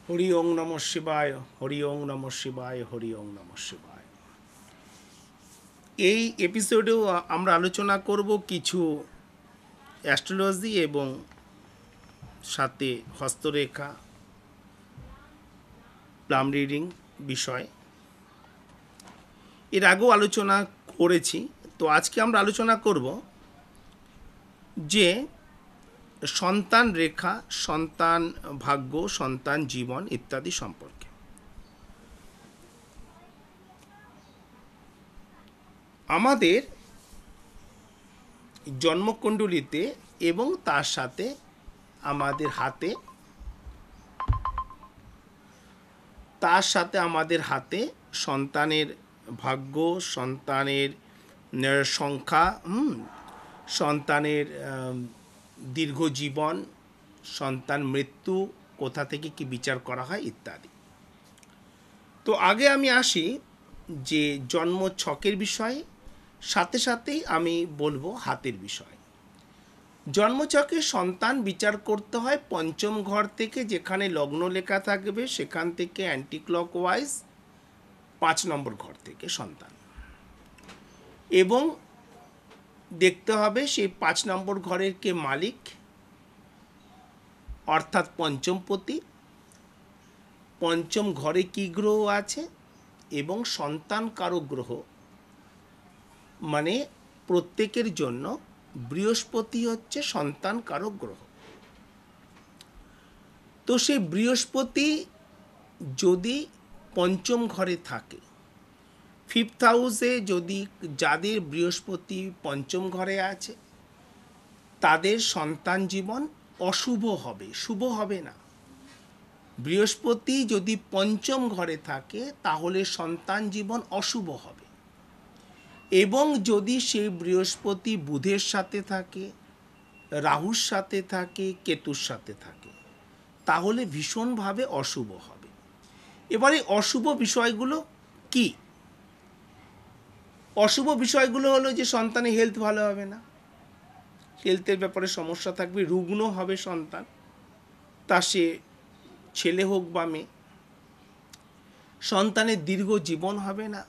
হরি ওং নমঃ শিবায়, হরি ওং নমঃ শিবায়, হরি ওং নমঃ শিবায়। এই এপিসোডেও আমরা আলোচনা করব কিছু অ্যাস্ট্রোলজি এবং সাথে হস্তরেখা, প্লাম রিডিং বিষয়। এর আগেও আলোচনা করেছি, তো আজকে আমরা আলোচনা করব যে সন্তান রেখা, সন্তান ভাগ্য, সন্তান জীবন ইত্যাদি সম্পর্কে। আমাদের জন্মকুণ্ডলিতে এবং তার সাথে আমাদের হাতে সন্তানের ভাগ্য, সন্তানের সংখ্যা, সন্তানের দীর্ঘ জীবন, সন্তান মৃত্যু, কোথা থেকে কি বিচার করা হয় ইত্যাদি। তো আগে আমি আসি যে জন্ম ছকের বিষয়ে, সাথে সাথেই আমি বলবো হাতের বিষয়। জন্মছকে সন্তান বিচার করতে হয় পঞ্চম ঘর থেকে, যেখানে লগ্ন লেখা থাকবে সেখান থেকে অ্যান্টি ক্লকওয়াইজ 5 নম্বর ঘর থেকে সন্তান, এবং দেখতে হবে সেই 5 নম্বর ঘরের কে মালিক, অর্থাৎ পঞ্চমপতি, পঞ্চম ঘরে কি গ্রহ আছে, এবং সন্তান কারক গ্রহ মানে প্রত্যেকের জন্য বৃহস্পতি হচ্ছে সন্তান কারক গ্রহ। তো সেই বৃহস্পতি যদি পঞ্চম ঘরে থাকে, 5th হাউসে যদি যাদের বৃহস্পতি পঞ্চম ঘরে আছে তাদের সন্তান জীবন অশুভ হবে, শুভ হবে না। বৃহস্পতি যদি পঞ্চম ঘরে থাকে তাহলে সন্তান জীবন অশুভ হবে, এবং যদি সেই বৃহস্পতি বুধের সাথে থাকে, রাহুর সাথে থাকে, কেতুর সাথে থাকে, তাহলে ভীষণভাবে অশুভ হবে। এবারে অশুভ বিষয়গুলো কি? অশুভ বিষয়গুলো হলো যে সন্তানের হেলথ ভালো হবে না, হেলথের ব্যাপারে সমস্যা থাকবে, রুগ্ন হবে সন্তান, তা সে ছেলে হোক বা মেয়ে। সন্তানের দীর্ঘ জীবন হবে না,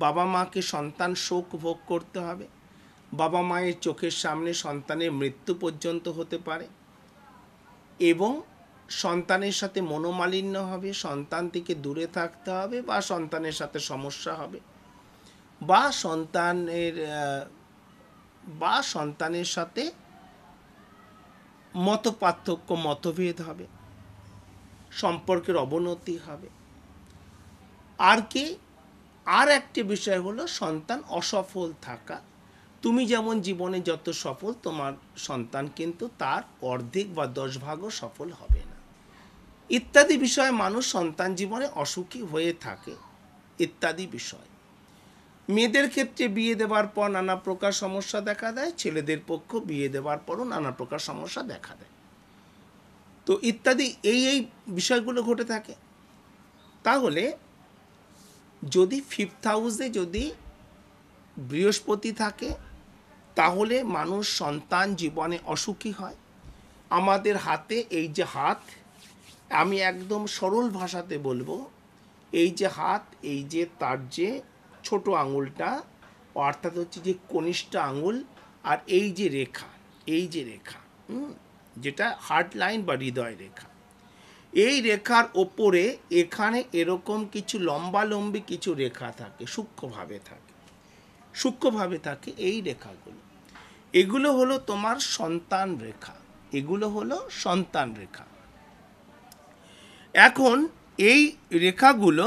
বাবা মাকে সন্তান শোক ভোগ করতে হবে, বাবা মায়ের চোখের সামনে সন্তানের মৃত্যু পর্যন্ত হতে পারে, এবং সন্তানের সাথে মনোমালিন্য হবে, সন্তান থেকে দূরে থাকতে হবে, বা সন্তানের সাথে সমস্যা হবে, বা সন্তানের সাথে মতপার্থক্য, মতভেদ হবে, সম্পর্কের অবনতি হবে। আর একটি বিষয় হলো সন্তান অসফল থাকা। তুমি যেমন জীবনে যত সফল, তোমার সন্তান কিন্তু তার অর্ধেক বা 10 ভাগও সফল হবে না, ইত্যাদি বিষয়ে মানুষ সন্তান জীবনে অসুখী হয়ে থাকে, ইত্যাদি বিষয়। মেয়েদের ক্ষেত্রে বিয়ে দেওয়ার পর নানা প্রকার সমস্যা দেখা দেয়, ছেলেদের পক্ষ বিয়ে দেওয়ার পরও নানা প্রকার সমস্যা দেখা দেয়, তো ইত্যাদি এই বিষয়গুলো ঘটে থাকে। তাহলে যদি 5th হাউসে যদি বৃহস্পতি থাকে তাহলে মানুষ সন্তান জীবনে অসুখী হয়। আমাদের হাতে এই যে হাত, আমি একদম সরল ভাষাতে বলবো, এই যে হাত, এই যে তার যে ছোট আঙুলটা, অর্থাৎ হচ্ছে যে কনিষ্ঠ আঙুল, আর এই যে রেখা, যেটা হার্ট লাইন বা হৃদয় রেখা, এই রেখার ওপরে এখানে এরকম কিছু লম্বালম্বি কিছু রেখা থাকে, সূক্ষ্মভাবে থাকে এই রেখাগুলো। এগুলো হলো তোমার সন্তান রেখা, এখন এই রেখাগুলো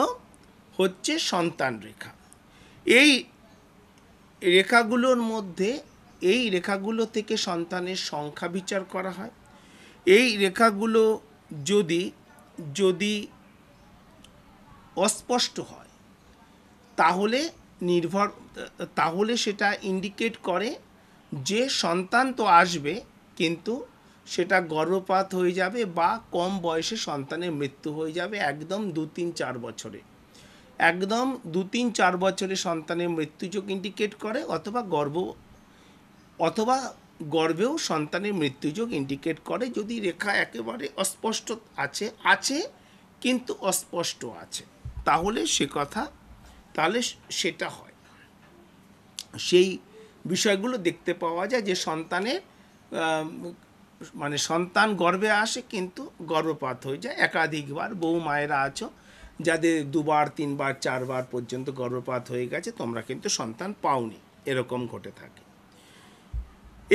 হচ্ছে সন্তান রেখা। এই রেখাগুলো থেকে সন্তানের সংখ্যা বিচার করা হয়। এই রেখাগুলো যদি অস্পষ্ট হয় তাহলে সেটা ইন্ডিকেট করে যে সন্তান তো আসবে, কিন্তু সেটা গর্ভপাত হয়ে যাবে বা কম বয়সে সন্তানের মৃত্যু হয়ে যাবে, একদম 2-3-4 বছরে, একদম 2-3-4 বছরে সন্তানের মৃত্যুযোগ ইন্ডিকেট করে, অথবা গর্ভেও সন্তানের মৃত্যুযোগ ইন্ডিকেট করে যদি রেখা একেবারে অস্পষ্ট আছে, কিন্তু অস্পষ্ট আছে, তাহলে সে কথা, তাহলে সেটা হয়। সেই বিষয়গুলো দেখতে পাওয়া যায় যে সন্তানের মানে সন্তান গর্ভে আসে কিন্তু গর্ভপাত হয়ে যায় একাধিকবার। বহু মায়েরা আছো যাদের 2বার 3বার 4বার পর্যন্ত গর্ভপাত হয়ে গেছে, তোমরা কিন্তু সন্তান পাওনি, এরকম ঘটে থাকে।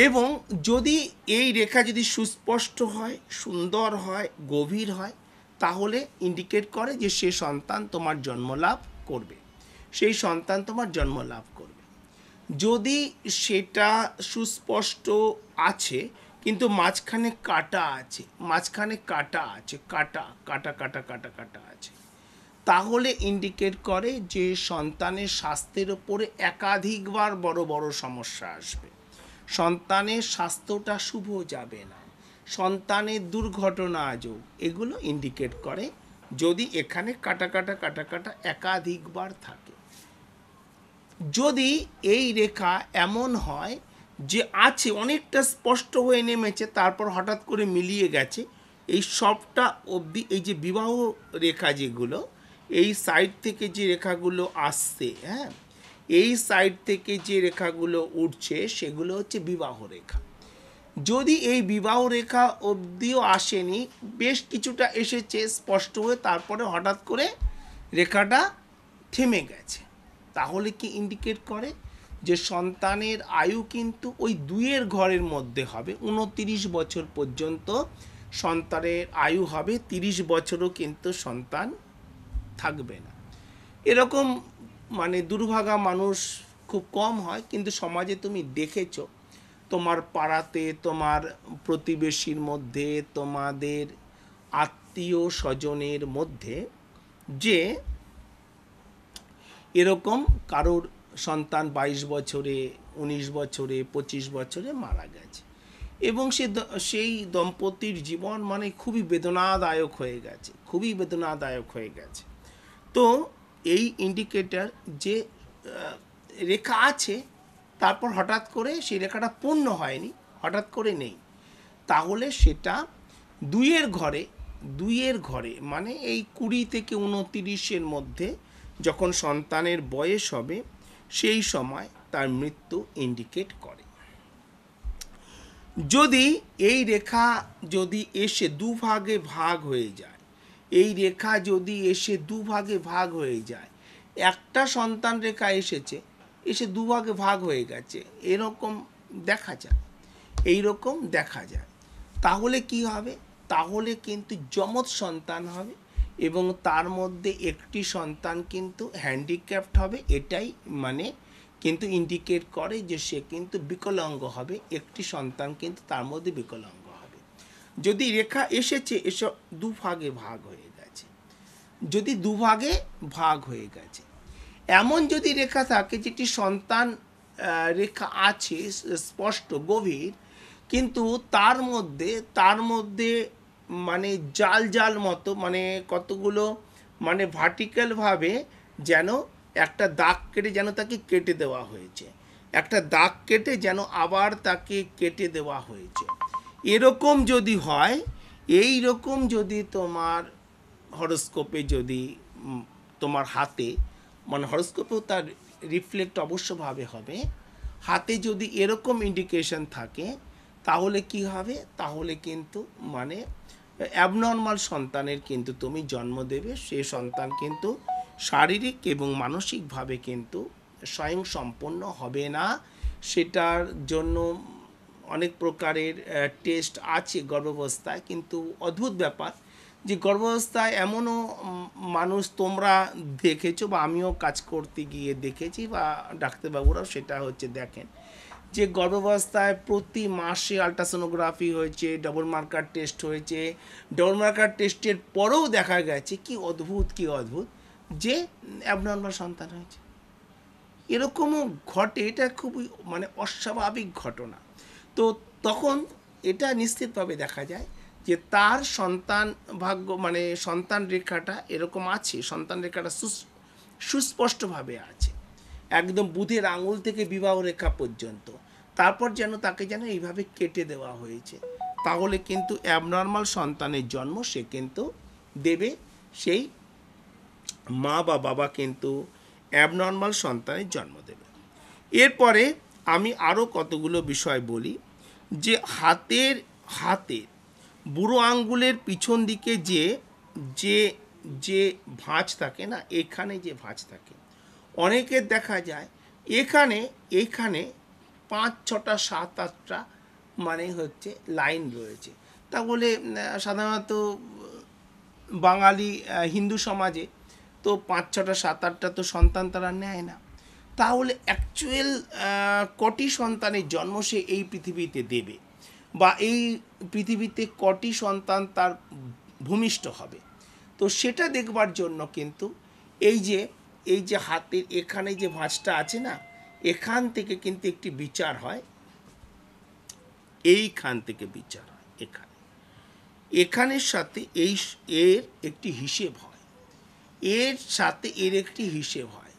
এবং যদি এই রেখা যদি সুস্পষ্ট হয়, সুন্দর হয়, গভীর হয়, তাহলে ইন্ডিকেট করে যে সে সন্তান তোমার জন্মলাভ করবে, সেই সন্তান তোমার জন্মলাভ করবে। যদি সেটা সুস্পষ্ট আছে কিন্তু মাঝখানে কাটা আছে, মাঝখানে কাটা আছে, কাটা কাটা কাটা কাটা কাটা আছে, তাহলে ইন্ডিকেট করে যে সন্তানের স্বাস্থ্যের ওপরে একাধিকবার বড় বড় সমস্যা আসবে, সন্তানের স্বাস্থ্যটা শুভ যাবে না, সন্তানের দুর্ঘটনা যোগ, এগুলো ইন্ডিকেট করে যদি এখানে কাটা কাটা কাটা কাটা একাধিকবার থাকে। যদি এই রেখা এমন হয় যে আছে, অনেকটা স্পষ্ট হয়ে নেমেছে, তারপর হঠাৎ করে মিলিয়ে গেছে, এই সবটা অবধি এই যে বিবাহ রেখা যেগুলো, এই সাইড থেকে যে রেখাগুলো আসছে, হ্যাঁ, এই সাইড থেকে যে রেখাগুলো উঠছে সেগুলো হচ্ছে বিবাহ রেখা। যদি এই বিবাহ রেখা অবধিও আসেনি, বেশ কিছুটা এসেছে স্পষ্ট হয়ে, তারপরে হঠাৎ করে রেখাটা থেমে গেছে, তাহলে কি ইন্ডিকেট করে যে সন্তানের আয়ু কিন্তু ওই 2-এর ঘরের মধ্যে হবে, 29 বছর পর্যন্ত সন্তানের আয়ু হবে, 30 বছরও কিন্তু সন্তান থাকবে না। এরকম মানে দুর্ভাগা মানুষ খুব কম হয়, কিন্তু সমাজে তুমি দেখেছো, তোমার পাড়াতে, তোমার প্রতিবেশীর মধ্যে, তোমাদের আত্মীয় স্বজনের মধ্যে, যে এরকম কারোর সন্তান 22 বছরে, 19 বছরে, 25 বছরে মারা গেছে, এবং সেই দম্পতির জীবন মানে খুবই বেদনাদায়ক হয়ে গেছে, খুবই বেদনাদায়ক হয়ে গেছে। তো এই ইন্ডিকেটর যে রেখা আছে, তারপর হঠাৎ করে সেই রেখাটা পূর্ণ হয়নি, হঠাৎ করে নেই, তাহলে সেটা 2-এর ঘরে মানে এই 20 থেকে 29-এর মধ্যে যখন সন্তানের বয়স হবে, সেই সময় তার মৃত্যু ইন্ডিকেট করে। যদি এই রেখা যদি এসে দুভাগে ভাগ হয়ে যায়, এই রেখা যদি এসে দুভাগে ভাগ হয়ে যায়, একটা সন্তান রেখা এসেছে, এসে দুভাগে ভাগ হয়ে গেছে, এরকম দেখা যায়, এইরকম দেখা যায়, তাহলে কি হবে? তাহলে কিন্তু যমজ সন্তান হবে, এবং তার মধ্যে একটি সন্তান কিন্তু হ্যান্ডিক্যাপড হবে, এটাই মানে কিন্তু ইন্ডিকেট করে যে সে কিন্তু বিকলাঙ্গ হবে, একটি সন্তান কিন্তু তার মধ্যে বিকলাঙ্গ হবে। যদি রেখা এসেছে, এসব দুভাগে ভাগ হয়ে গেছে, যদি দুভাগে ভাগ হয়ে গেছে, এমন যদি রেখা থাকে যেটি সন্তান রেখা আছে স্পষ্ট গভীর, কিন্তু তার মধ্যে মানে জাল জাল মতো, মানে কতগুলো মানে ভার্টিক্যালভাবে যেন একটা দাগ কেটে যেন তাকে কেটে দেওয়া হয়েছে, একটা দাগ কেটে যেন আবার তাকে কেটে দেওয়া হয়েছে, এরকম যদি হয়, এই রকম যদি তোমার হরোস্কোপে যদি তোমার হাতে, মানে হরোস্কোপেও তার রিফ্লেক্ট অবশ্যভাবে হবে, হাতে যদি এরকম ইন্ডিকেশন থাকে, তাহলে কি হবে? তাহলে কিন্তু মানে অ্যাবনর্মাল সন্তানের কিন্তু তুমি জন্ম দেবে, সে সন্তান কিন্তু শারীরিক এবং মানসিকভাবে কিন্তু স্বয়ংসম্পন্ন হবে না। সেটার জন্য অনেক প্রকারের টেস্ট আছে গর্ভাবস্থায়, কিন্তু অদ্ভুত ব্যাপার যে গর্ভাবস্থায় এমনও মানুষ তোমরা দেখেছো, বা আমিও কাজ করতে গিয়ে দেখেছি, বা ডাক্তারবাবুরাও সেটা হচ্ছে দেখেন, যে গর্ভাবস্থায় প্রতি মাসে আলট্রাসোনোগ্রাফি হয়েছে, ডবল মার্কার টেস্ট হয়েছে, ডবল মার্কার টেস্টের পরেও দেখা গেছে কি অদ্ভুত যে অ্যাবনর্মাল সন্তান হয়েছে। এরকমও ঘটে, এটা খুবই মানে অস্বাভাবিক ঘটনা। তো তখন এটা নিশ্চিতভাবে দেখা যায় যে তার সন্তান ভাগ্য মানে সন্তান রেখাটা এরকম আছে, সন্তান রেখাটা সুস্পষ্টভাবে আছে, একদম বুধের আঙুল থেকে বিবাহ রেখা পর্যন্ত, তারপর যেন তাকে যেন এইভাবে কেটে দেওয়া হয়েছে, তাহলে কিন্তু অ্যাবনর্মাল সন্তানের জন্ম সে কিন্তু দেবে, সেই মা বা বাবা কিন্তু অ্যাবনর্মাল সন্তানের জন্ম দেবে। এরপরে আমি আরও কতগুলো বিষয় বলি, যে হাতের বুড়ো আঙ্গুলের পিছন দিকে যে যে যে ভাঁজ থাকে না, এখানে যে ভাঁজ থাকে, অনেকের দেখা যায় এখানে 5, 6টা 7, 8টা মানে হচ্ছে লাইন রয়েছে। তাহলে সাধারণত বাঙালি হিন্দু সমাজে তো 5, 6টা 7, 8টা তো সন্তান তারা নেয় না। তাহলে অ্যাকচুয়াল কটি সন্তানের জন্ম সে এই পৃথিবীতে দেবে, বা এই পৃথিবীতে কটি সন্তান তার ভূমিষ্ঠ হবে, তো সেটা দেখবার জন্য কিন্তু এই যে হাতের এখানে যে ভাঁজটা আছে না, এখান থেকে কিন্তু একটি বিচার হয়, এইখান থেকে বিচার হয় এখানের সাথে এর একটি হিসেব হয়, এর সাথে এর একটি হিসেব হয়।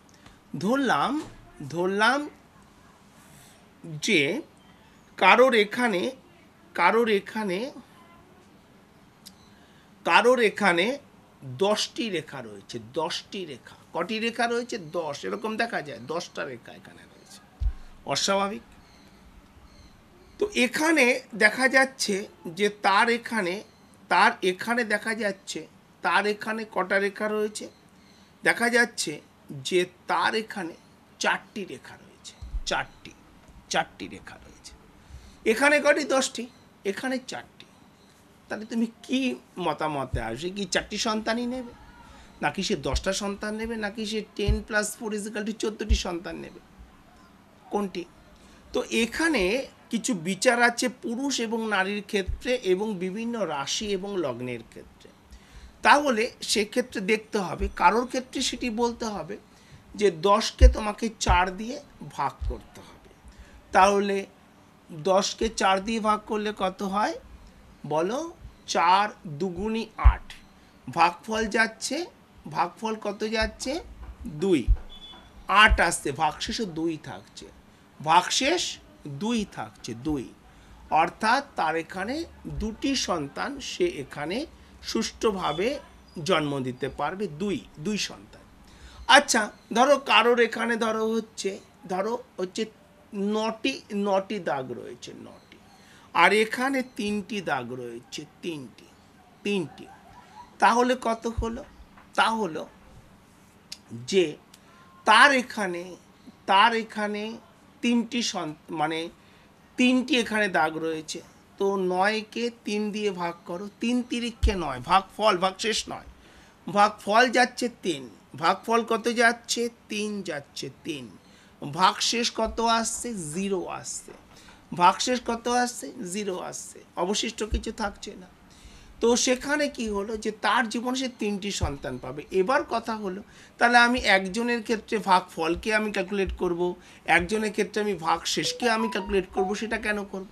ধরলাম যে কারোর এখানে 10টি রেখা রয়েছে। 10টি রেখা, কটি রেখা রয়েছে? 10, এরকম দেখা যায় 10টা রেখা এখানে রয়েছে, অস্বাভাবিক। তো এখানে দেখা যাচ্ছে যে তার এখানে দেখা যাচ্ছে, তার এখানে কটা রেখা রয়েছে? দেখা যাচ্ছে যে তার এখানে 4টি রেখা রয়েছে, 4টি রেখা রয়েছে। এখানে কটি? 10টি, এখানে 4টি। তাহলে তুমি কি মতামতে আসবে? কি 4টি সন্তানই নেবে, নাকি সে 10টা সন্তান নেবে, নাকি সে 10 + 4 = 14টি সন্তান নেবে? কোনটি? তো এখানে কিছু বিচার আছে পুরুষ এবং নারীর ক্ষেত্রে, এবং বিভিন্ন রাশি এবং লগ্নের ক্ষেত্রে। তাহলে সেক্ষেত্রে দেখতে হবে, কারোর ক্ষেত্রে সেটি বলতে হবে যে 10কে তোমাকে 4 দিয়ে ভাগ করতে হবে। তাহলে 10কে 4 দিয়ে ভাগ করলে কত হয় বলো? 4 দুগুণী 8। ভাগফল কত যাচ্ছে? 2। 8 আসছে, ভাগশেষে 2 থাকছে, ভাগশেষ 2 থাকছে, 2। অর্থাৎ তার এখানে 2টি সন্তান সে এখানে সুষ্ঠুভাবে জন্ম দিতে পারবে, 2 সন্তান। আচ্ছা, ধরো কারোর এখানে ধরো হচ্ছে 9টি দাগ রয়েছে, 9টি, আর এখানে 3টি দাগ রয়েছে, 3টি। তাহলে কত হলো? তা হলো যে তার এখানে 3টি মানে 3টি এখানে দাগ রয়েছে। তো 9কে 3 দিয়ে ভাগ করো, 3 তিরিক্ষে 9, ভাগশেষ 9, ভাগফল যাচ্ছে 3, ভাগফল কত যাচ্ছে? 3 যাচ্ছে, 3। ভাগশেষ কত আসছে? 0 আসছে, ভাগশেষ কত আসছে? 0 আসছে, অবশিষ্ট কিছু থাকছে না। তো সেখানে কি হলো যে তার জীবনে সে 3টি সন্তান পাবে। এবার কথা হলো, তাহলে আমি একজনের ক্ষেত্রে ভাগফলকে আমি ক্যালকুলেট করব, একজনের ক্ষেত্রে আমি ভাগশেষকে আমি ক্যালকুলেট করব, সেটা কেন করব?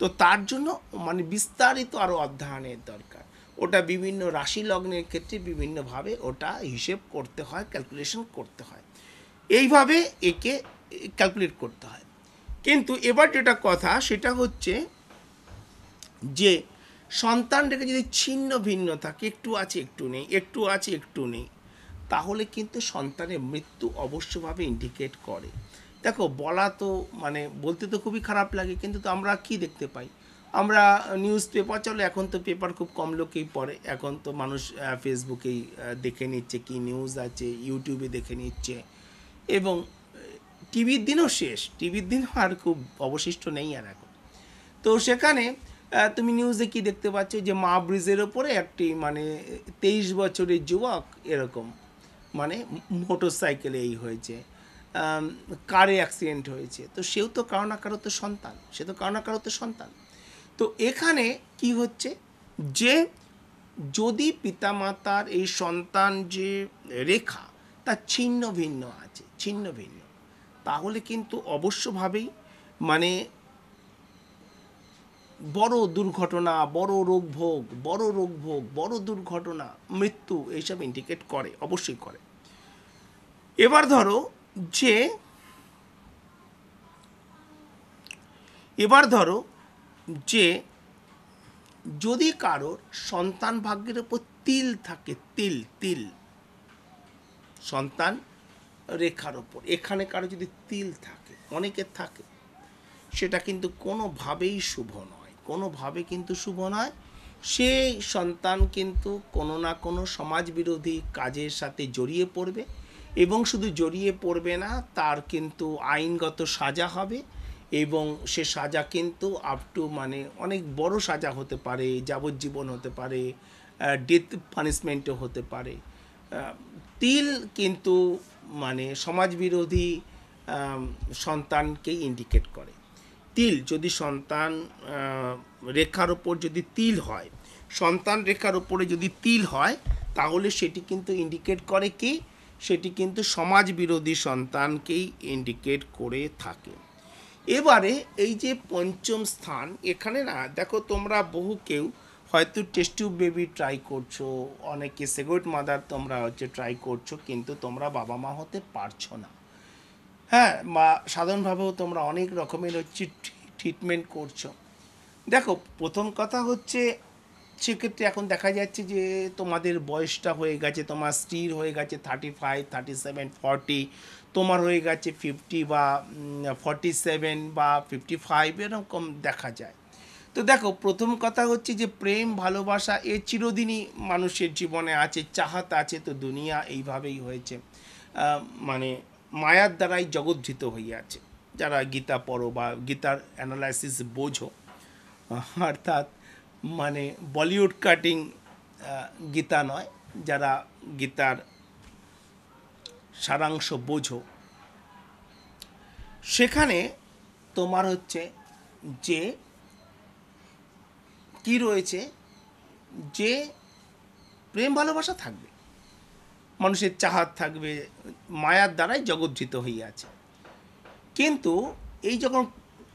তো তার জন্য মানে বিস্তারিত আরও অধ্যয়নের দরকার। ওটা বিভিন্ন রাশি লগ্নের ক্ষেত্রে বিভিন্নভাবে ওটা হিসেব করতে হয়, ক্যালকুলেশন করতে হয়, এইভাবে একে ক্যালকুলেট করতে হয়। কিন্তু এবার যেটা কথা সেটা হচ্ছে যে সন্তান রেখে যদি ছিন্ন ভিন্ন থাকে, একটু আছে একটু নেই, একটু আছে একটু নেই, তাহলে কিন্তু সন্তানের মৃত্যু অবশ্যভাবে ইন্ডিকেট করে। দেখো, বলা তো মানে বলতে তো খুবই খারাপ লাগে, কিন্তু তো আমরা কি দেখতে পাই? আমরা নিউজ পেপার, চলো এখন তো পেপার খুব কম লোকেই পড়ে, এখন তো মানুষ ফেসবুকেই দেখে নিচ্ছে কি নিউজ আছে, ইউটিউবে দেখে নিচ্ছে, এবং টিভির দিনও শেষ, টিভির দিনও আর খুব অবশিষ্ট নেই আর এখন। তো সেখানে তুমি নিউজে কি দেখতে পাচ্ছ যে মা ব্রিজের ওপরে একটি মানে 23 বছরের যুবক এরকম মানে মোটর সাইকেলে এই হয়েছে, কারে অ্যাক্সিডেন্ট হয়েছে। তো সেও তো কারো না কারো তো সন্তান, তো এখানে কি হচ্ছে যে যদি পিতামাতার এই সন্তান যে রেখা তার ছিন্ন ভিন্ন আছে, তাহলে কিন্তু অবশ্যভাবেই মানে বড় দুর্ঘটনা, বড় রোগভোগ, বড় দুর্ঘটনা, মৃত্যু, এইসব ইন্ডিকেট করে, অবশ্যই করে। এবার ধরো যে যদি কারোর সন্তান ভাগ্যের উপর তিল থাকে, তিল তিল সন্তান রেখার ওপর, এখানে কারো যদি তিল থাকে, অনেকের থাকে, সেটা কিন্তু কোনোভাবেই শুভ নয়, কোনোভাবে কিন্তু শুভ নয়। সেই সন্তান কিন্তু কোনো না কোনো সমাজ বিরোধী কাজের সাথে জড়িয়ে পড়বে, এবং শুধু জড়িয়ে পড়বে না, তার কিন্তু আইনগত সাজা হবে, এবং সে সাজা কিন্তু আপ টু মানে অনেক বড় সাজা হতে পারে, যাবজ্জীবন হতে পারে, ডেথ পানিশমেন্টও হতে পারে। তিল কিন্তু মানে সমাজবিরোধী সন্তানকেই ইন্ডিকেট করে। তিল যদি সন্তান রেখার ওপর যদি তিল হয়, সন্তান রেখার ওপরে যদি তিল হয়, তাহলে সেটি কিন্তু ইন্ডিকেট করে কি, সেটি কিন্তু সমাজ বিরোধী সন্তানকেই ইন্ডিকেট করে থাকে। এবারে এই যে পঞ্চম স্থান, এখানে না দেখো তোমরা বহু কেউ হয়তো টেস্ট টিউব বেবি ট্রাই করছো, অনেকে সেগুইট মাদার তোমরা ট্রাই করছো, কিন্তু তোমরা বাবা মা হতে পারছো না। হ্যাঁ, বা সাধারণভাবেও তোমরা অনেক রকমের ট্রিটমেন্ট করছো। দেখো, প্রথম কথা হচ্ছে, সেক্ষেত্রে এখন দেখা যাচ্ছে যে তোমাদের বয়সটা হয়ে গেছে, তোমার স্ত্রীর হয়ে গেছে 35, 37, 40, তোমার হয়ে গেছে 50 বা 47 বা 55, এরকম দেখা যায়। তো দেখো, প্রথম কথা হচ্ছে যে প্রেম ভালোবাসা এ চিরদিনই মানুষের জীবনে আছে, চাহাত আছে, তো দুনিয়া এইভাবেই হয়েছে, মানে মায়ার দ্বারাই জগদ্ধৃত হইয়াছে। যারা গীতা পড়ো বা গীতার অ্যানালাইসিস বোঝো, অর্থাৎ মানে বলিউড কাটিং গীতা নয়, যারা গীতার সারাংশ বোঝো, সেখানে তোমার হচ্ছে যে কি রয়েছে, যে প্রেম ভালোবাসা থাকবে, মানুষের চাহাত থাকবে, মায়ার দ্বারাই জগদ্ধৃত হইয়াছে। কিন্তু এই যখন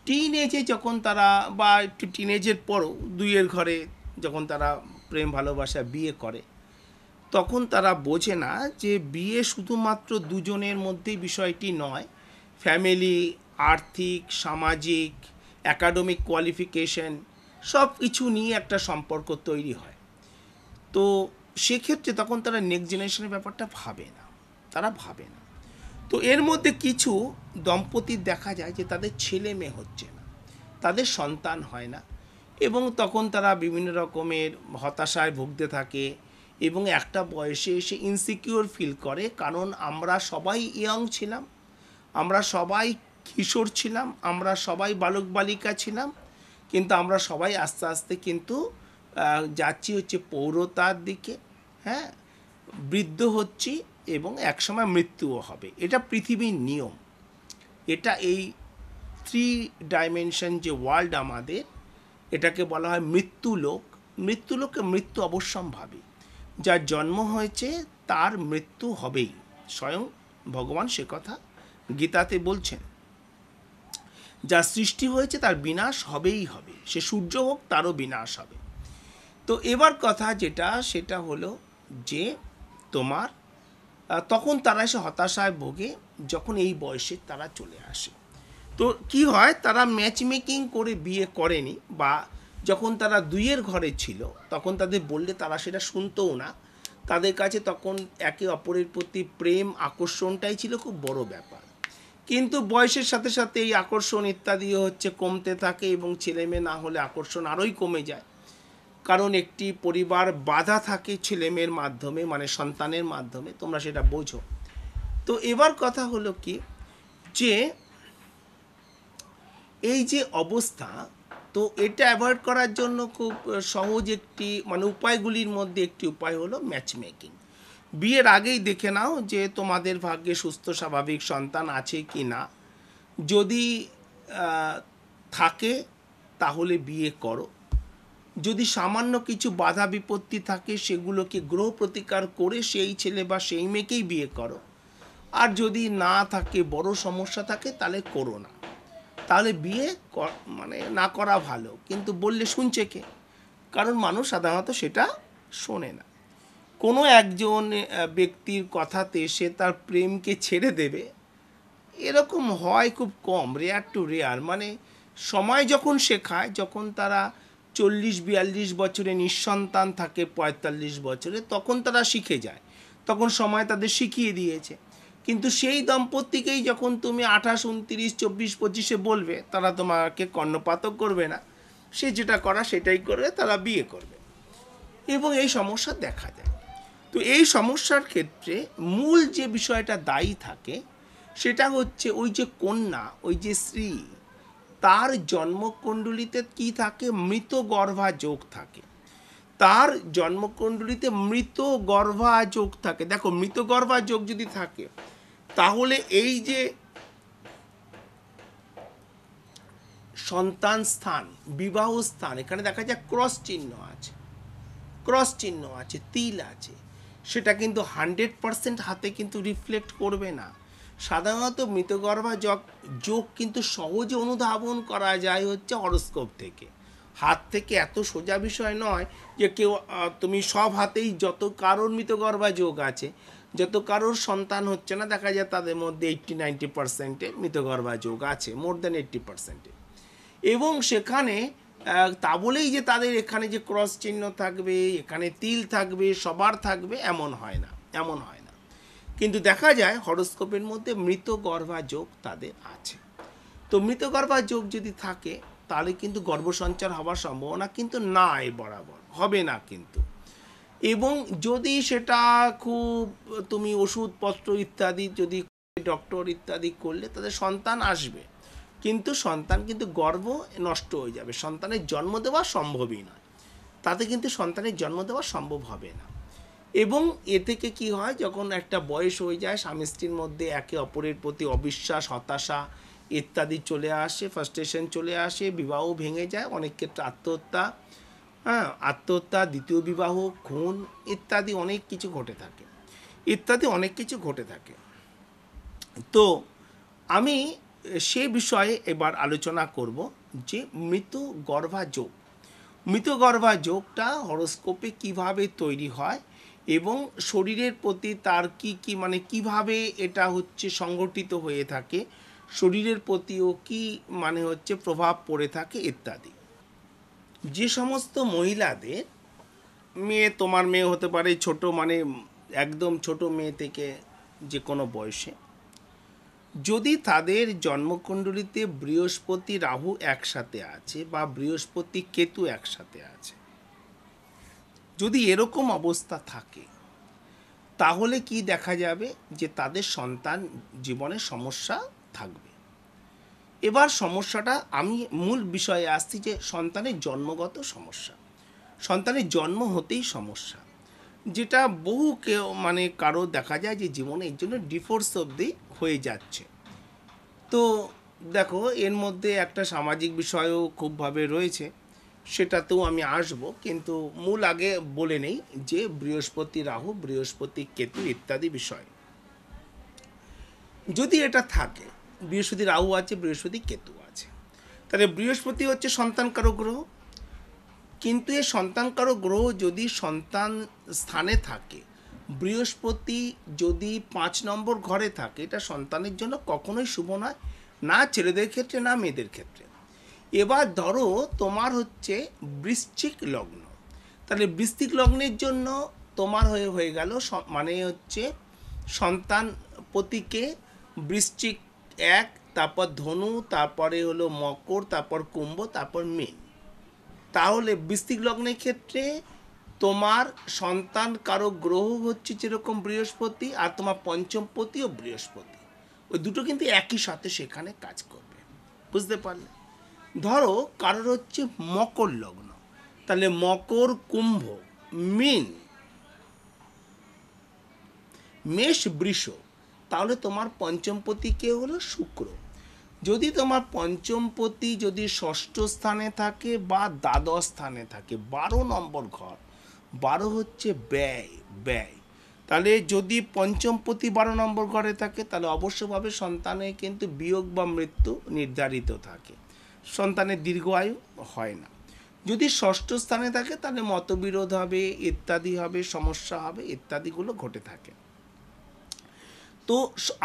টিন এজে, যখন তারা বা একটু টিনেজের পরও দুইয়ের ঘরে যখন তারা প্রেম ভালোবাসা বিয়ে করে, তখন তারা বোঝে না যে বিয়ে শুধুমাত্র দুজনের মধ্যেই বিষয়টি নয়, ফ্যামিলি, আর্থিক, সামাজিক, অ্যাকাডেমিক কোয়ালিফিকেশন সব কিছু নিয়ে একটা সম্পর্ক তৈরি হয়। তো সেক্ষেত্রে তখন তারা নেক্সট জেনারেশনের ব্যাপারটা ভাবে না, তারা ভাবে না। তো এর মধ্যে কিছু দম্পতির দেখা যায় যে তাদের ছেলে মেয়ে হচ্ছে না, তাদের সন্তান হয় না, এবং তখন তারা বিভিন্ন রকমের হতাশায় ভুগতে থাকে, এবং একটা বয়সে এসে ইনসিকিউর ফিল করে, কারণ আমরা সবাই ইয়ং ছিলাম, আমরা সবাই কিশোর ছিলাম, আমরা সবাই বালক বালিকা ছিলাম, কিন্তু আমরা সবাই আস্তে আস্তে কিন্তু যাচ্ছি হচ্ছে পৌরতার দিকে, হ্যাঁ, বৃদ্ধ হচ্ছি, এবং একসময় মৃত্যুও হবে। এটা পৃথিবীর নিয়ম, এটা এই 3 ডাইমেনশন যে ওয়ার্ল্ড আমাদের, এটাকে বলা হয় মৃত্যুলোক। মৃত্যুলোকে মৃত্যু অবশ্যম্ভাবী, যার জন্ম হয়েছে তার মৃত্যু হবেই, স্বয়ং ভগবান সে কথা গীতাতে বলছেন। যা সৃষ্টি হয়েছে তার বিনাশ হবেই হবে, সে সূর্য হোক, তারও বিনাশ হবে। তো এবার কথা যেটা, সেটা হলো যে তোমার তখন তারা এসে হতাশায় ভোগে যখন এই বয়সে তারা চলে আসে। তো কি হয়, তারা ম্যাচ মেকিং করে বিয়ে করেনি, বা যখন তারা দুইয়ের ঘরে ছিল তখন তাদের বললে তারা সেটা শুনতও না, তাদের কাছে তখন একে অপরের প্রতি প্রেম আকর্ষণটাই ছিল খুব বড় ব্যাপার। কিন্তু বয়সের সাথে সাথে এই আকর্ষণ ইত্যাদি হচ্ছে কমতে থাকে, এবং ছেলে মেয়ে না হলে আকর্ষণ আরোই কমে যায়, কারণ একটি পরিবার বাধা থাকে ছেলে মেয়ের মাধ্যমে, মানে সন্তানের মাধ্যমে, তোমরা সেটা বোঝো। তো এবার কথা হলো কি, যে এই যে অবস্থা, তো এটা অ্যাভয়েড করার জন্য খুব সহজ একটি মানে উপায়গুলির মধ্যে একটি উপায় হলো ম্যাচ মেকিং। বিয়ের আগেই দেখে নাও যে তোমাদের ভাগ্যে সুস্থ স্বাভাবিক সন্তান আছে কি না, যদি থাকে তাহলে বিয়ে করো, যদি সামান্য কিছু বাধা বিপত্তি থাকে সেগুলোকে গ্রহ প্রতিকার করে সেই ছেলে বা সেই মেয়েকেই বিয়ে করো, আর যদি না থাকে, বড় সমস্যা থাকে, তাহলে করো না। তাহলে বিয়ে মানে না করা ভালো, কিন্তু বললে শুনছে কে? কারণ মানুষ সাধারণত সেটা শোনে না। কোনো একজন ব্যক্তির কথাতে সে তার প্রেমকে ছেড়ে দেবে, এরকম হয় খুব কম, রেয়ার টু রেয়ার। মানে সময় যখন শেখায়, যখন তারা 40-42 বছরে নিঃসন্তান থাকে, 45 বছরে, তখন তারা শিখে যায়, তখন সময় তাদের শিখিয়ে দিয়েছে। কিন্তু সেই দম্পতিকেই যখন তুমি 28, 29, 24, 25-এ বলবে, তারা তোমাকে কর্ণপাতও করবে না, সে যেটা করা সেটাই করবে, তারা বিয়ে করবে, এবং এই সমস্যা দেখা যায়। তো এই সমস্যার ক্ষেত্রে মূল যে বিষয়টা দায়ী থাকে সেটা হচ্ছে ওই যে কন্যা, ওই যে স্ত্রী, তার জন্মকুণ্ডলিতে কি থাকে? মৃত গর্ভা যোগ থাকে। তার জন্মকুণ্ডলিতে মৃত গর্ভা যোগ থাকে। দেখো, মৃত গর্ভা যোগ যদি থাকে, তাহলে এই যে সন্তান স্থান, বিবাহ স্থান, এখানে দেখা যায় ক্রস চিহ্ন আছে, ক্রস চিহ্ন আছে, তিল আছে, সেটা কিন্তু 100% হাতে কিন্তু রিফ্লেক্ট করবে না। সাধারণত মৃতগর্ভা যোগ কিন্তু সহজে অনুধাবন করা যায় হচ্ছে হরোস্কোপ থেকে। হাত থেকে এত সোজা বিষয় নয় যে কেউ তুমি সব হাতেই, যত কারোর মৃতগর্ভা যোগ আছে, যত কারোর সন্তান হচ্ছে না, দেখা যায় তাদের মধ্যে 80-90% মৃতগর্ভা যোগ আছে, মোর দ্যান 80%। এবং সেখানে তা বলেই যে তাদের এখানে যে ক্রস চিহ্ন থাকবে, এখানে তিল থাকবে, সবার থাকবে, এমন হয় না, এমন হয় না। কিন্তু দেখা যায় হরোস্কোপের মধ্যে মৃত গর্ভা যোগ তাদের আছে। তো মৃত গর্ভা যোগ যদি থাকে, তাহলে কিন্তু গর্ভসঞ্চার হওয়ার সম্ভাবনা কিন্তু নাই, বরাবর হবে না কিন্তু। এবং যদি সেটা খুব তুমি ওষুধপত্র ইত্যাদি যদি ডক্টর ইত্যাদি করলে তাদের সন্তান আসবে, কিন্তু সন্তান কিন্তু গর্ভ নষ্ট হয়ে যাবে, সন্তানের জন্ম দেওয়া সম্ভবই নয়, তাতে কিন্তু সন্তানের জন্ম দেওয়া সম্ভব হবে না। এবং এ থেকে কি হয়, যখন একটা বয়স হয়ে যায়, স্বামী স্ত্রীর মধ্যে একে অপরের প্রতি অবিশ্বাস, হতাশা ইত্যাদি চলে আসে, ফ্রাস্ট্রেশন চলে আসে, বিবাহ ভেঙে যায়, অনেক ক্ষেত্রে আত্মহত্যা, আত্মহত্যা, দ্বিতীয় বিবাহ, খুন ইত্যাদি অনেক কিছু ঘটে থাকে, ইত্যাদি অনেক কিছু ঘটে থাকে। তো আমি সে বিষয়ে এবার আলোচনা করব যে মৃত গর্ভা যোগ, মৃত গর্ভা যোগটা হরোস্কোপে কিভাবে তৈরি হয় এবং শরীরের প্রতি তার কি কি মানে কিভাবে এটা হচ্ছে সংগঠিত হয়ে থাকে, শরীরের প্রতিও কি মানে হচ্ছে প্রভাব পড়ে থাকে ইত্যাদি। যে সমস্ত মহিলাদের মেয়ে, তোমার মেয়ে হতে পারে ছোট, মানে একদম ছোট মেয়ে থেকে যে কোনো বয়সে, যদি তাদের জন্মকুণ্ডলিতে বৃহস্পতি রাহু একসাথে আছে বা বৃহস্পতি কেতু একসাথে আছে, যদি এরকম অবস্থা থাকে, তাহলে কি দেখা যাবে যে তাদের সন্তান জীবনে সমস্যা থাকবে। এবার সমস্যাটা আমি মূল বিষয়ে আসছি, যে সন্তানের জন্মগত সমস্যা, সন্তানের জন্ম হতেই সমস্যা, যেটা বহু কেউ মানে কারো দেখা যায় যে জীবনে এর জন্য ডিভোর্স অবধি হয়ে যাচ্ছে। তো দেখো, এর মধ্যে একটা সামাজিক বিষয়ও খুবভাবে রয়েছে, সেটাতেও আমি আসব, কিন্তু মূল আগে বলে নেই যে বৃহস্পতি রাহু, বৃহস্পতি কেতু ইত্যাদি বিষয় যদি এটা থাকে, বৃহস্পতি রাহু আছে, বৃহস্পতি কেতু আছে, তাহলে বৃহস্পতি হচ্ছে সন্তানকারক গ্রহ। কিন্তু এই সন্তানকারক গ্রহ যদি সন্তান স্থানে থাকে, বৃহস্পতি যদি 5 নম্বর ঘরে থাকে, এটা সন্তানের জন্য কখনোই শুভ নয়, না ছেলেদের ক্ষেত্রে না মেয়েদের ক্ষেত্রে। এবার ধরো তোমার হচ্ছে বৃশ্চিক লগ্ন, তাহলে বৃশ্চিক লগ্নের জন্য তোমার হয়ে গেল মানে হচ্ছে সন্তান প্রতীকে বৃশ্চিক 1, তারপর ধনু, তারপরে হলো মকর, তারপর কুম্ভ, তারপর মীন। তাহলে বৃশ্চিক লগ্নের ক্ষেত্রে তোমার সন্তান কারো গ্রহ হচ্ছে যেরকম বৃহস্পতি, আর তোমার পঞ্চমপতিও বৃহস্পতি, ওই দুটো কিন্তু একই সাথে সেখানে কাজ করবে, বুঝতে পারলে? ধরো কারোর হচ্ছে মকর লগ্ন, তাহলে মকর, কুম্ভ, মীন, মেষ, বৃষ, তাহলে তোমার পঞ্চমপতি কে হলো শুক্র। যদি তোমার পঞ্চমপতি যদি ষষ্ঠ স্থানে থাকে বা দ্বাদশ স্থানে থাকে, 12 নম্বর ঘর, 12 হচ্ছে ব্যয়, ব্যয়, তাহলে যদি পঞ্চমপতি 12 নম্বর ঘরে থাকে, তাহলে অবশ্যভাবে সন্তানের কিন্তু বিয়োগ বা মৃত্যু নির্ধারিত থাকে, সন্তানের দীর্ঘ আয়ু হয় না। যদি ষষ্ঠ স্থানে থাকে, তাহলে মতবিরোধ হবে, ইত্যাদি হবে, সমস্যা হবে, ইত্যাদিগুলো ঘটে থাকে। তো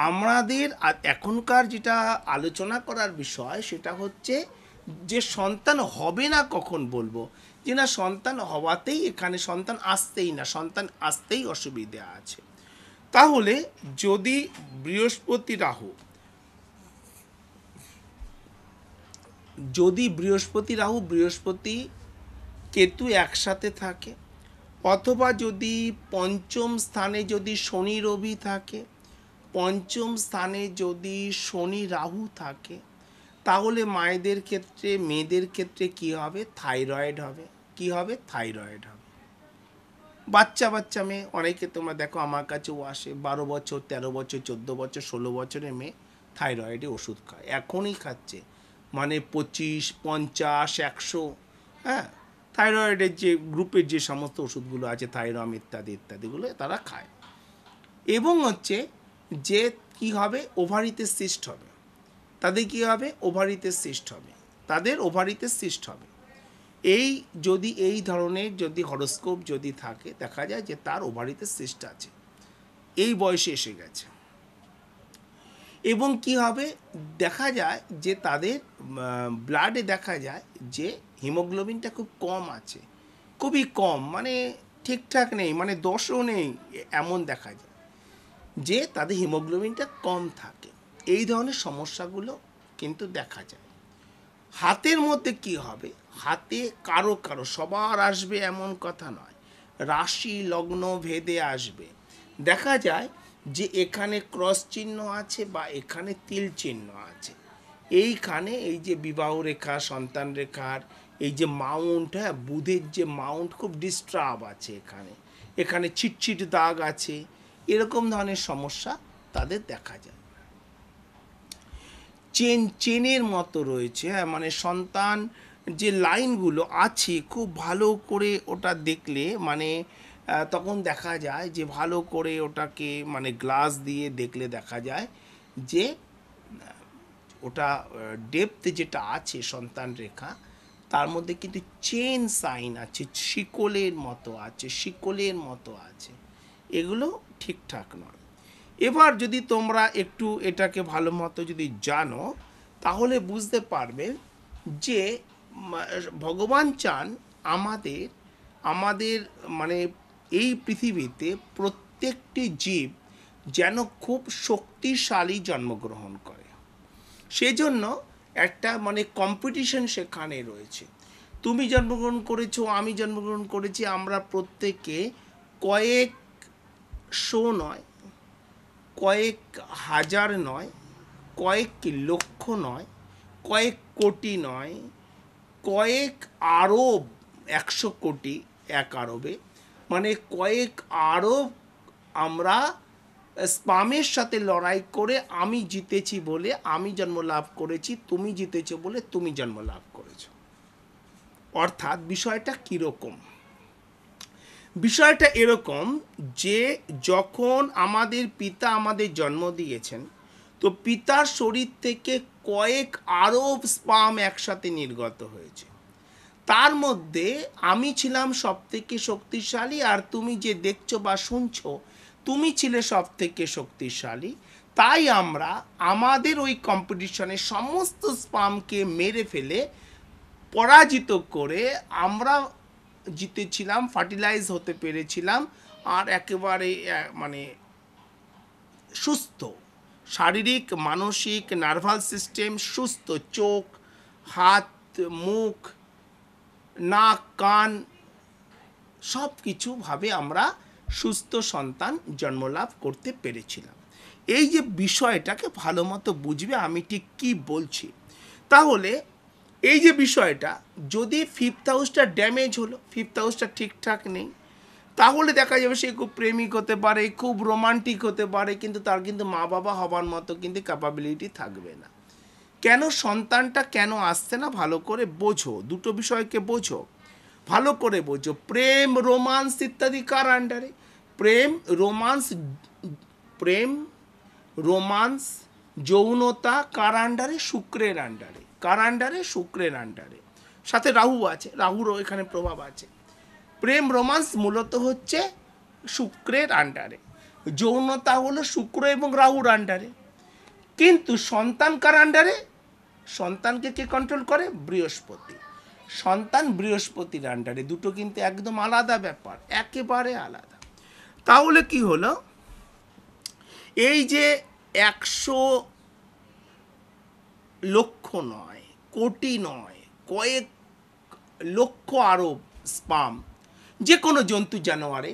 আমাদের এখনকার যেটা আলোচনা করার বিষয়, সেটা হচ্ছে যে সন্তান হবে না কখন বলবো, যে না সন্তান হওয়াতেই এখানে সন্তান আসতেই না, সন্তান আসতেই অসুবিধা আছে। তাহলে যদি বৃহস্পতি রাহু, যদি বৃহস্পতি রাহু বৃহস্পতি কেতু একসাথে থাকে, অথবা যদি পঞ্চম স্থানে যদি শনি রবি থাকে, পঞ্চম স্থানে যদি শনি রাহু থাকে, তাহলে মায়েদের ক্ষেত্রে মেয়েদের ক্ষেত্রে কি হবে? থাইরয়েড হবে। কি হবে? থাইরয়েড হবে। বাচ্চা বাচ্চা মেয়ে, অনেকে তোমরা দেখো আমার কাছেও আসে, 12 বছর, 13 বছর, 14 বছর, 16 বছরের মেয়ে থাইরয়েডে ওষুধ খায়, এখনই খাচ্ছে, মানে 25, 50, 100, হ্যাঁ, থাইরয়েডের যে গ্রুপের যে সমস্ত ওষুধগুলো আছে, থাইরম ইত্যাদি ইত্যাদিগুলো তারা খায়। এবং হচ্ছে যে কি হবে? ওভারিতে সিস্ট হবে। তাদের কি হবে? ওভারিতে সিস্ট হবে, তাদের ওভারিতে সিস্ট হবে। এই যদি এই ধরনের যদি হরোস্কোপ যদি থাকে, দেখা যায় যে তার ওভারিতে সিস্ট আছে, এই বয়সে এসে গেছে। এবং কি হবে? দেখা যায় যে তাদের ব্লাডে দেখা যায় যে হিমোগ্লোবিনটা খুব কম আছে, খুবই কম, মানে ঠিকঠাক নেই, মানে 10ও নেই, এমন দেখা যায় যে তাদের হিমোগ্লোবিনটা কম থাকে। এই ধরনের সমস্যাগুলো কিন্তু দেখা যায়। হাতের মধ্যে কি হবে? হাতে কারো কারো, সবার আসবে এমন কথা নয়, রাশি লগ্ন ভেদে আসবে। দেখা যায় যে এখানে ক্রস চিহ্ন আছে বা এখানে তিল চিহ্ন আছে, এইখানে এই যে বিবাহ রেখা, সন্তান রেখার এই যে মাউন্ট, হ্যাঁ, বুধের যে মাউন্ট খুব ডিস্টার্ব আছে, এখানে এখানে ছিটছিট দাগ আছে, এরকম ধরনের সমস্যা তাদের দেখা যায়। চেনের মতো রয়েছে, হ্যাঁ, মানে সন্তান যে লাইনগুলো আছে খুব ভালো করে ওটা দেখলে, মানে তখন দেখা যায় যে ভালো করে ওটাকে মানে গ্লাস দিয়ে দেখলে দেখা যায় যে ওটা ডেপথ যেটা আছে সন্তান রেখা, তার মধ্যে কিন্তু চেন সাইন আছে, শিকলের মতো আছে, শিকলের মতো আছে, এগুলো ঠিকঠাক নয়। এবার যদি তোমরা একটু এটাকে ভালো মতো যদি জানো, তাহলে বুঝতে পারবে যে ভগবান চান আমাদের আমাদের মানে এই পৃথিবীতে প্রত্যেকটি জীব যেন খুব শক্তিশালী জন্মগ্রহণ করে। সেজন্য একটা মানে কম্পিটিশন সেখানে রয়েছে। তুমি জন্মগ্রহণ করেছো, আমি জন্মগ্রহণ করেছি, আমরা প্রত্যেকে কয়েকশো নয়, কয়েক হাজার নয়, কয়েক লক্ষ নয়, কয়েক কোটি নয়, কয়েক আরব, 100 কোটি, 1 আরবে, মানে কয়েক আরব আমরা স্পামের সাথে লড়াই করে আমি জিতেছি বলে আমি জন্ম লাভ করেছি, তুমি জিতেছো বলে তুমি জন্ম লাভ করেছো। অর্থাৎ বিষয়টা কীরকম? বিষয়টা এরকম যে যখন আমাদের পিতা আমাদের জন্ম দিয়েছেন, তো পিতার শরীর থেকে কয়েক আরব স্পাম একসাথে নির্গত হয়েছে। তার মধ্যে আমি ছিলাম সব থেকে শক্তিশালী, আর তুমি যে দেখছো বা শুনছো, তুমি ছিলে সব থেকে শক্তিশালী। তাই আমরা আমাদের ওই কম্পিটিশনে সমস্ত স্পামকে মেরে ফেলে, পরাজিত করে আমরা জিতেছিলাম, ফার্টিলাইজ হতে পেরেছিলাম, আর একেবারে মানে সুস্থ, শারীরিক, মানসিক, নার্ভাস সিস্টেম সুস্থ, চোখ, হাত, মুখ, নাক, কান, সব কিছুভাবে আমরা সুস্থ সন্তান জন্মলাভ করতে পেরেছিলাম। এই যে বিষয়টাকে ভালো মতো বুঝবে আমি ঠিক কী বলছি। তাহলে এই যে বিষয়টা, যদি ফিফথ হাউসটা ড্যামেজ হলো, ফিফথ হাউসটা ঠিকঠাক নেই, তাহলে দেখা যাবে সে খুব প্রেমিক হতে পারে, খুব রোমান্টিক হতে পারে, কিন্তু তার কিন্তু মা বাবা হবার মতো কিন্তু ক্যাপাবিলিটি থাকবে না। কেন সন্তানটা কেন আসছে না ভালো করে বোঝো, দুটো বিষয়কে বোঝো, ভালো করে বোঝো। প্রেম, রোমান্স ইত্যাদি কার আন্ডারে? প্রেম, রোমান্স, প্রেম, রোমান্স, যৌনতা কার আন্ডারে? শুক্রের আন্ডারে। কার আন্ডারে? শুক্রের আন্ডারে। সাথে রাহু আছে, রাহুরও এখানে প্রভাব আছে। প্রেম রোমান্স মূলত হচ্ছে শুক্রের আন্ডারে, যৌনতা হলো শুক্র এবং রাহুর আন্ডারে। কিন্তু সন্তান কার আন্ডারে? সন্তানকে কে কন্ট্রোল করে? বৃহস্পতি। সন্তান বৃহস্পতির আন্ডারে, দুটো কিন্তু একদম আলাদা ব্যাপার, একেবারে আলাদা। তাহলে কি হলো, এই যে 100 লক্ষ নয়, কোটি নয়, কয়েক লক্ষ আরব স্পাম যে কোনো জন্তু জানোয়ারে,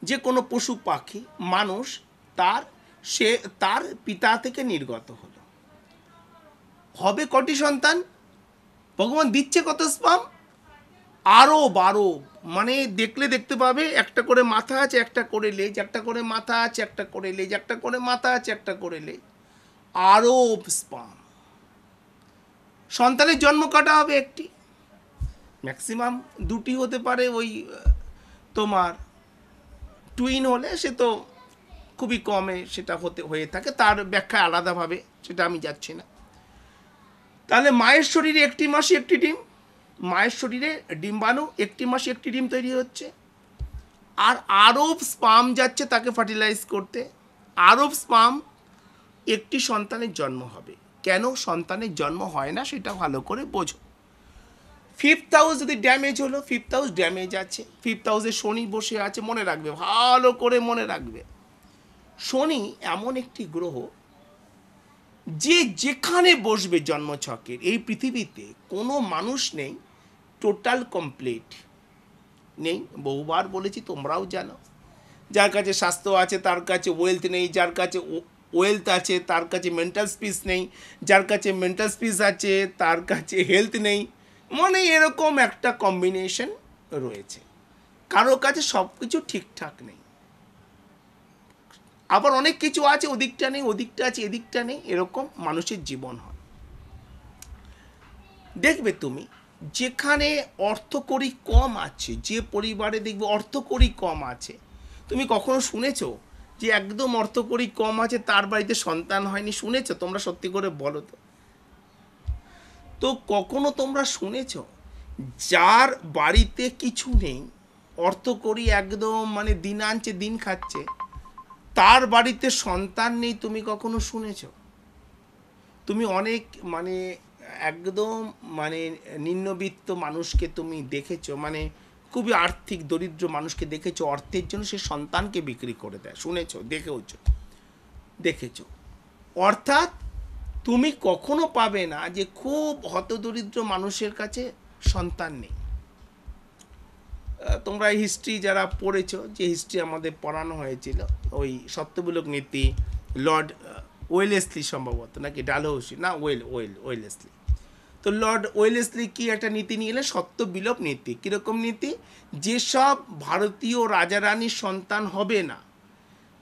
যে কোনো পশু পাখি, মানুষ, তার পিতা থেকে নির্গত হলো। হবে কটি সন্তান? ভগবান দিচ্ছে কত স্পাম? আরব আরব, মানে দেখলে দেখতে পাবে একটা করে মাথা আছে, একটা করে লেজ, একটা করে মাথা আছে, একটা করে লেজ, একটা করে মাথা আছে, একটা করে লেজ, আরব স্পাম। সন্তানের জন্ম কাটা হবে একটি, ম্যাক্সিমাম দুটি হতে পারে। ওই তোমার টুইন হলে সে তো খুবই কমে সেটা হয়ে থাকে, তার ব্যাখ্যা আলাদাভাবে, সেটা আমি যাচ্ছি না। তাহলে মায়ের শরীরে একটি মাসে একটি ডিম, মায়ের শরীরে ডিম্বাণু একটি মাসে একটি ডিম তৈরি হচ্ছে, আর আরব স্পাম যাচ্ছে তাকে ফার্টিলাইজ করতে। আরব স্পাম একটি সন্তানের জন্ম হবে। কেন সন্তানের জন্ম হয় না সেটা ভালো করে বোঝো। 5th হাউস যদি ড্যামেজ হলো, 5th হাউস ড্যামেজ আছে, 5th হাউসে শনি বসে আছে, মনে রাখবে, ভালো করে মনে রাখবে, শনি এমন একটি গ্রহ যে যেখানে বসবে জন্মছকের এই পৃথিবীতে কোনো মানুষ নেই টোটাল কমপ্লিট নেই। বহুবার বলেছি, তোমরাও জানো, যার কাছে স্বাস্থ্য আছে তার কাছে ওয়েলথ নেই, যার কাছে ওয়েলথ আছে তার কাছে মেন্টাল পিস নেই, যার কাছে মেন্টাল পিস আছে তার কাছে হেলথ নেই, মানে এরকম একটা কম্বিনেশন রয়েছে। কারো কাছে সব কিছু ঠিকঠাক নেই, আবার অনেক কিছু আছে ওদিকটা নেই, ওদিকটা আছে এদিকটা নেই, এরকম মানুষের জীবন হয়। দেখবে তুমি যেখানে অর্থকড়ি কম আছে, যে পরিবারে দেখবে অর্থকড়ি কম আছে, তুমি কখনো শুনেছো যে একদম অর্থকড়ি কম আছে তার বাড়িতে সন্তান হয়নি? শুনেছো তোমরা? সত্যি করে বলো তো। তো কখনো তোমরা শুনেছো যার বাড়িতে কিছু নেই, অর্থকড়ি একদম মানে দিন আনছে দিন খাচ্ছে, তার বাড়িতে সন্তান নেই? তুমি কখনো শুনেছো? তুমি অনেক মানে একদম মানে নিম্নবিত্ত মানুষকে তুমি দেখেছো, মানে খুবই আর্থিক দরিদ্র মানুষকে দেখেছো, অর্থের জন্য সে সন্তানকে বিক্রি করে দেয়, শুনেছো, দেখেছো। অর্থাৎ তুমি কখনো পাবে না যে খুব হতদরিদ্র মানুষের কাছে সন্তান নেই। তোমরা হিস্ট্রি যারা পড়েছো, যে হিস্ট্রি আমাদের পড়ানো হয়েছিল, ওই সত্যবিলোক নীতি, লর্ড ওয়েলেসলি সম্ভবত, নাকি ডালহৌসি, না ওয়েলেসলি। তো লর্ড ওয়েলেসলি কি একটা নীতি নিয়ে এলেন? সত্যবিলোপ নীতি। কীরকম নীতি? যেসব ভারতীয় রাজা রানীর সন্তান হবে না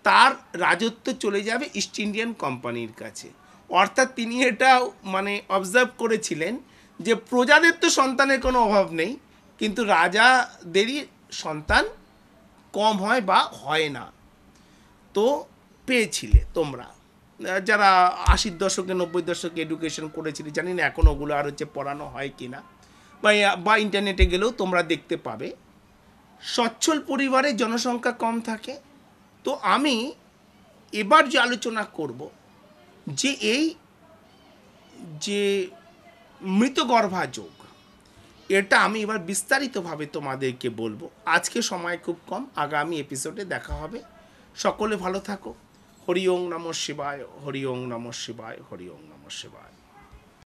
তার রাজত্ব চলে যাবে ইস্ট ইন্ডিয়ান কোম্পানির কাছে। অর্থাৎ তিনি এটা মানে অবজার্ভ করেছিলেন যে প্রজাদের তো সন্তানের কোনো অভাব নেই, কিন্তু রাজাদেরই সন্তান কম হয় বা হয় না। তো পেয়েছিলে তোমরা যারা 80-র দশকে 90-র দশকে এডুকেশন করেছিলে, জানি না এখন ওগুলো আর হচ্ছে পড়ানো হয় কি না, বা ইন্টারনেটে গেলেও তোমরা দেখতে পাবে সচ্ছল পরিবারে জনসংখ্যা কম থাকে। তো আমি এবার যে আলোচনা করব যে এই যে মৃতগর্ভা যোগ, এটা আমি এবার বিস্তারিতভাবে তোমাদেরকে বলবো। আজকে সময় খুব কম, আগামী এপিসোডে দেখা হবে। সকলে ভালো থাকো। হরি ওং নমঃ শিবায়, হরি ওং নমঃ শিবায়, হরি ওং নমঃ শিবায়।